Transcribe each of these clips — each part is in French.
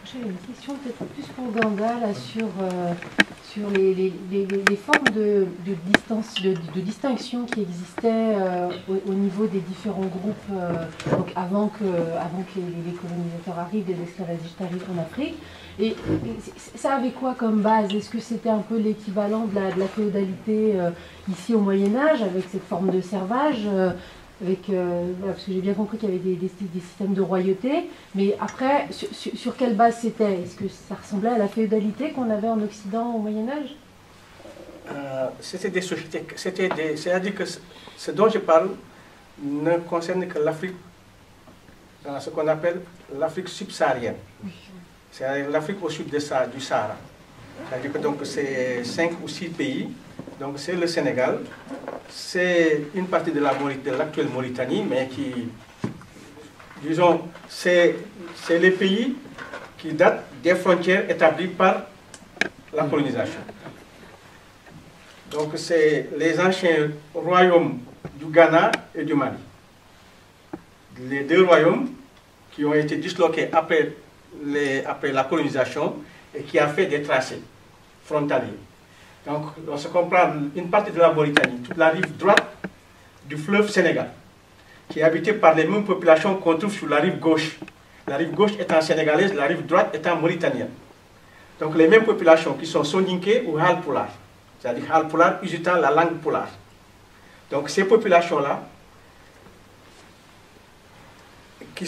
J'avais une question peut-être plus pour Ganga là, sur les formes de distinction qui existaient au niveau des différents groupes donc avant que les colonisateurs arrivent, les esclavagistes arrivent en Afrique. Et ça avait quoi comme base? Est-ce que c'était un peu l'équivalent de la féodalité ici au Moyen-Âge, avec cette forme de servage parce que j'ai bien compris qu'il y avait des systèmes de royauté, mais après, sur quelle base c'était? Est-ce que ça ressemblait à la féodalité qu'on avait en Occident au Moyen-Âge? C'était des sociétés, c'est-à-dire que ce dont je parle ne concerne que l'Afrique, ce qu'on appelle l'Afrique subsaharienne. C'est l'Afrique au sud du Sahara. C'est-à-dire que donc c'est 5 ou 6 pays. Donc c'est le Sénégal, c'est une partie de l'actuelle Mauritanie, mais qui, disons, c'est les pays qui datent des frontières établies par la colonisation. Donc c'est les anciens royaumes du Ghana et du Mali. Les deux royaumes qui ont été disloqués après la colonisation et qui a fait des tracés frontaliers. Donc, on se comprend une partie de la Mauritanie, toute la rive droite du fleuve Sénégal, qui est habitée par les mêmes populations qu'on trouve sur la rive gauche. La rive gauche étant sénégalaise, la rive droite étant mauritanienne. Donc, les mêmes populations qui sont Soninké ou Halpulaar, c'est-à-dire Halpulaar usitant la langue pulaar. Donc, ces populations-là,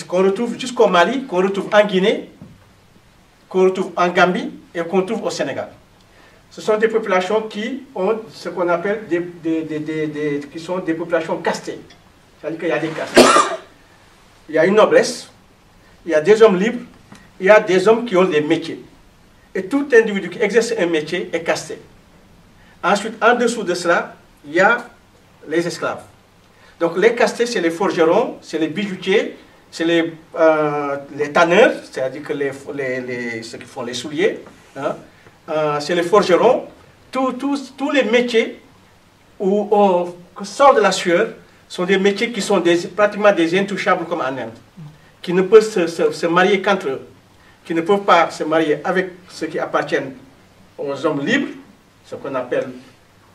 qu'on retrouve jusqu'au Mali, qu'on retrouve en Guinée, qu'on retrouve en Gambie et qu'on trouve au Sénégal. Ce sont des populations qui ont ce qu'on appelle qui sont des populations castées. C'est-à-dire qu'il y a des castes. Il y a une noblesse, il y a des hommes libres, il y a des hommes qui ont des métiers. Et tout individu qui exerce un métier est casté. Ensuite, en dessous de cela, il y a les esclaves. Donc les castés, c'est les forgerons, c'est les bijoutiers, c'est les tanneurs, c'est-à-dire que ceux qui font les souliers, hein. C'est les forgerons, tous les métiers où on sort de la sueur sont des métiers qui sont pratiquement des intouchables comme en Inde, qui ne peuvent se marier qu'entre eux, qui ne peuvent pas se marier avec ceux qui appartiennent aux hommes libres, ce qu'on appelle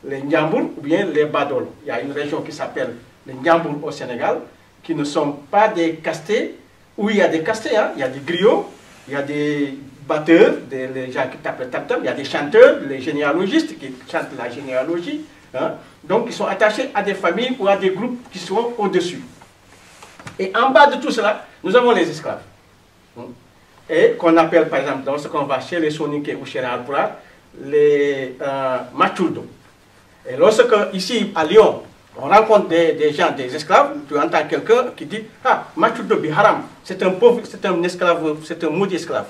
les Ndiambour ou bien les Badol. Il y a une région qui s'appelle les Ndiambour au Sénégal, qui ne sont pas des castés, où il y a des castés, hein, il y a des griots, il y a des batteurs, les gens qui tapent le tam-tam, il y a des chanteurs, les généalogistes qui chantent la généalogie, hein, donc ils sont attachés à des familles ou à des groupes qui sont au-dessus. Et en bas de tout cela, nous avons les esclaves, hein, et qu'on appelle par exemple, dans ce qu'on va chez les Soninké ou chez les Halpulaar, les Machuldo. Et lorsque, ici à Lyon, on rencontre des gens, des esclaves, tu entends quelqu'un qui dit « Ah, Machuldo Biharam, c'est un pauvre, c'est un esclave, c'est un maudit esclave. »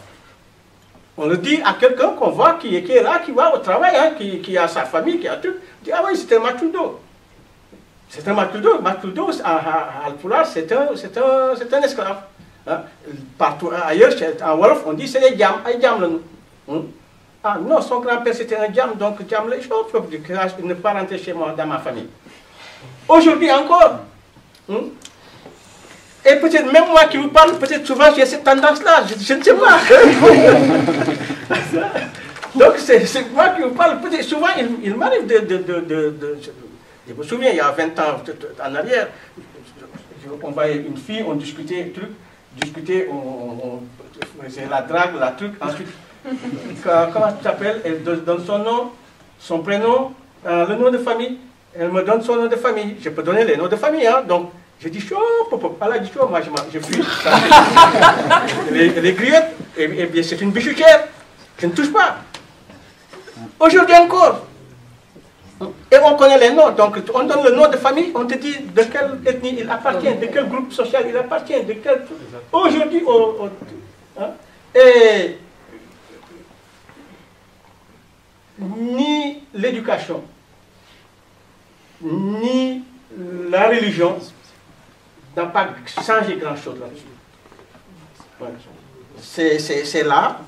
On le dit à quelqu'un qu'on voit qui est là, qui va au travail, hein, qui a sa famille, qui a tout. On dit, ah oui, c'est un Machuldo. C'est un Machuldo. Machuldo, à Halpulaar, c'est un esclave. Hein. Partout ailleurs, en Wolof, on dit c'est des Djam, ay Djam là nous. Ah non, son grand-père c'était un Djam, donc Djam là, il faut ne pas rentrer chez moi, dans ma famille. Aujourd'hui encore. Et peut-être même moi qui vous parle, peut-être souvent j'ai cette tendance-là, je ne sais pas. Donc c'est moi qui vous parle, peut-être souvent il m'arrive je me souviens, il y a 20 ans en arrière, on voyait une fille, on discutait, on faisait la drague, la truc, ensuite, comment tu t'appelles? Elle donne son nom, son prénom, le nom de famille, elle me donne son nom de famille, je peux donner les noms de famille, hein, donc. Je dis chaud, elle a dit chaud, moi je fuis. Les griottes, et bien c'est une bijoutière, je ne touche pas. Aujourd'hui encore. Et on connaît les noms, donc on donne le nom de famille, on te dit de quelle ethnie il appartient, de quel groupe social il appartient, de quel... Aujourd'hui, hein, et ni l'éducation, ni la religion n'a pas changé grand-chose là-dessus. Ouais. C'est là,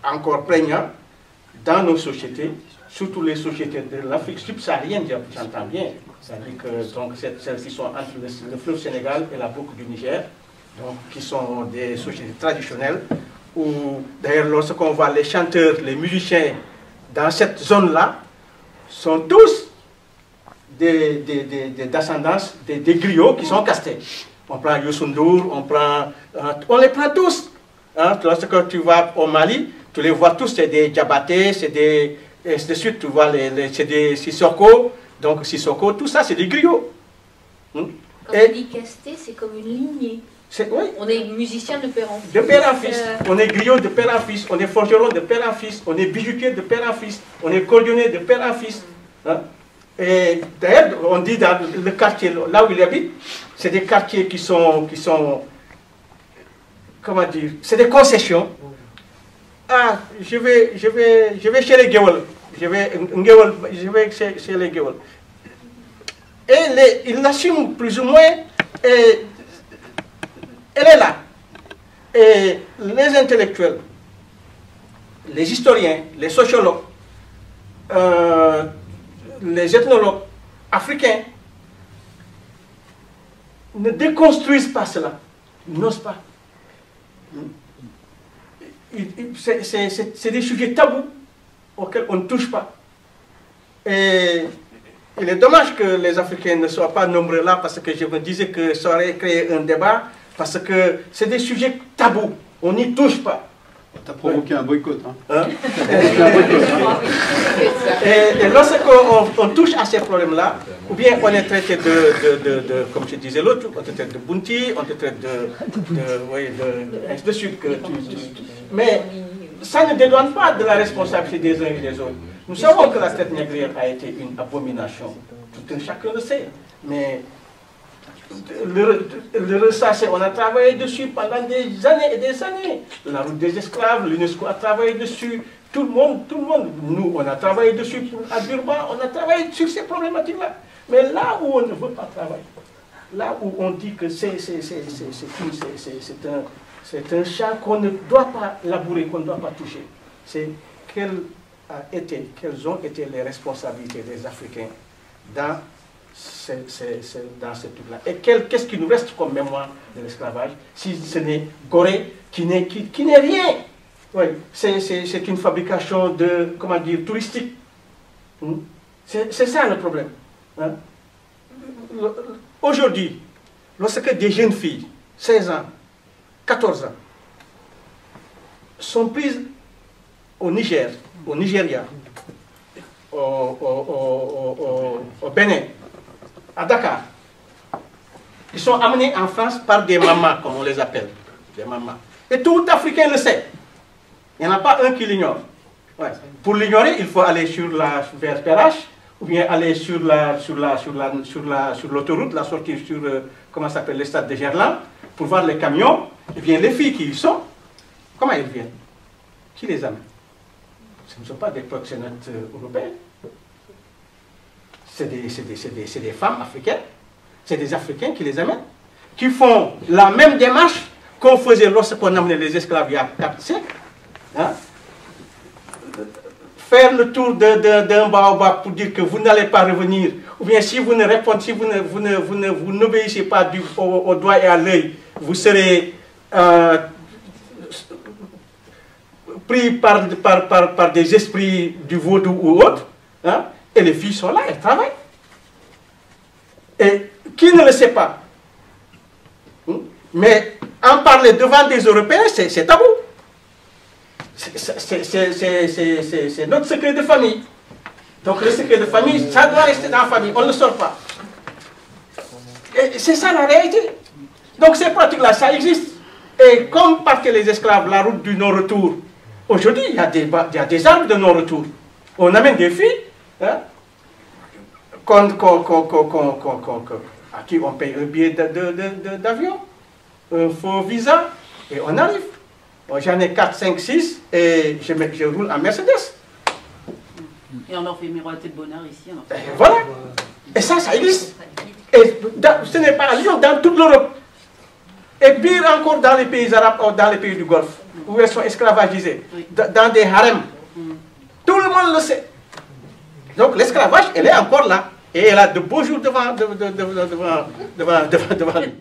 encore prégnant, dans nos sociétés, surtout les sociétés de l'Afrique subsaharienne, j'entends bien. C'est-à-dire que celles qui sont entre le fleuve Sénégal et la boucle du Niger, donc, qui sont des sociétés traditionnelles, d'ailleurs, lorsqu'on voit les chanteurs, les musiciens dans cette zone-là, sont tous des descendants des griots qui sont castés. On prend Youssou N'Dour, on les prend tous. Hein? Lorsque tu vas au Mali, tu les vois tous, c'est des Diabaté, c'est des... Et ainsi de suite, tu vois, c'est des Sissoko, donc Sissoko, tout ça, c'est des griots. Quand on dit casté, c'est comme une lignée. Oui. On est musicien de père en fils. De père en fils. On est griot de père en fils, on est forgeron de père en fils, on est bijoutier de père en fils, on est cordonnier de père en fils. Hein? Et d'ailleurs, on dit dans le quartier, là où il habite, c'est des quartiers qui sont comment dire, c'est des concessions. Ah, je vais chez les Guéwol. Je vais chez les Guéwol. Et il l'assume plus ou moins. Et elle est là. Et les intellectuels, les historiens, les sociologues, les ethnologues africains ne déconstruisent pas cela. Ils n'osent pas. C'est des sujets tabous auxquels on ne touche pas. Et il est dommage que les Africains ne soient pas nombreux là, parce que je me disais que ça aurait créé un débat, parce que c'est des sujets tabous, on n'y touche pas. Tu as provoqué un boycott. Hein. Et lorsqu'on touche à ces problèmes-là, ou bien on est traité comme je disais l'autre, on te traite de Bunti, on te traite ainsi de suite. Mais ça ne dédouane pas de la responsabilité des uns et des autres. Nous savons que la traite négrière a été une abomination. Tout un chacun le sait. Mais le ressasser, on a travaillé dessus pendant des années et des années. La route des esclaves, l'UNESCO a travaillé dessus. Tout le monde, nous, on a travaillé dessus à Durban, on a travaillé sur ces problématiques-là. Mais là où on ne veut pas travailler, là où on dit que c'est un champ qu'on ne doit pas labourer, qu'on ne doit pas toucher, c'est quelles ont été les responsabilités des Africains dans ce truc-là. Et qu'est-ce qui nous reste comme mémoire de l'esclavage, si ce n'est Gorée, qui n'est rien. Oui, c'est une fabrication de, comment dire, touristique. C'est ça le problème. Hein? Aujourd'hui, lorsque des jeunes filles, 16 ans, 14 ans, sont prises au Niger, au Nigeria, au Bénin, à Dakar, ils sont amenés en France par des mamans, comme on les appelle, des mamans. Et tout Africain le sait. Il n'y en a pas un qui l'ignore. Ouais. Pour l'ignorer, il faut aller vers Perrache, ou bien aller sur l'autoroute, la sortie sur, comment ça s'appelle, le stade de Gerland, pour voir les camions. Et bien les filles qui y sont, comment elles viennent? Qui les amène? Ce ne sont pas des proxénètes européens. C'est des femmes africaines, c'est des Africains qui les amènent, qui font la même démarche qu'on faisait lorsqu'on amenait les esclaves il y a 4 siècles. Hein? Faire le tour d'un baobab pour dire que vous n'allez pas revenir, ou bien si vous ne répondez, si vous n'obéissez pas au doigt et à l'œil, vous serez pris par des esprits du vaudou ou autre. Hein? Et les filles sont là, elles travaillent. Et qui ne le sait pas? Mais en parler devant des Européens, c'est tabou. C'est notre secret de famille. Donc le secret de famille, ça doit rester dans la famille, on ne le sort pas. Et c'est ça la réalité. Donc ces pratiques-là, ça existe. Et comme partaient les esclaves, la route du non-retour, aujourd'hui, il y a des arbres de non-retour. On amène des filles, hein, à qui on paye un billet d'avion, un faux visa, et on arrive. J'en ai 4, 5, 6 et je roule en Mercedes. Et on leur fait miroiter le bonheur ici. Voilà. Et ça existe. Et ce n'est pas à Lyon, dans toute l'Europe. Et pire encore dans les pays arabes ou dans les pays du Golfe, où elles sont esclavagisées, dans des harems. Tout le monde le sait. Donc l'esclavage, elle est encore là. Et elle a de beaux jours devant lui.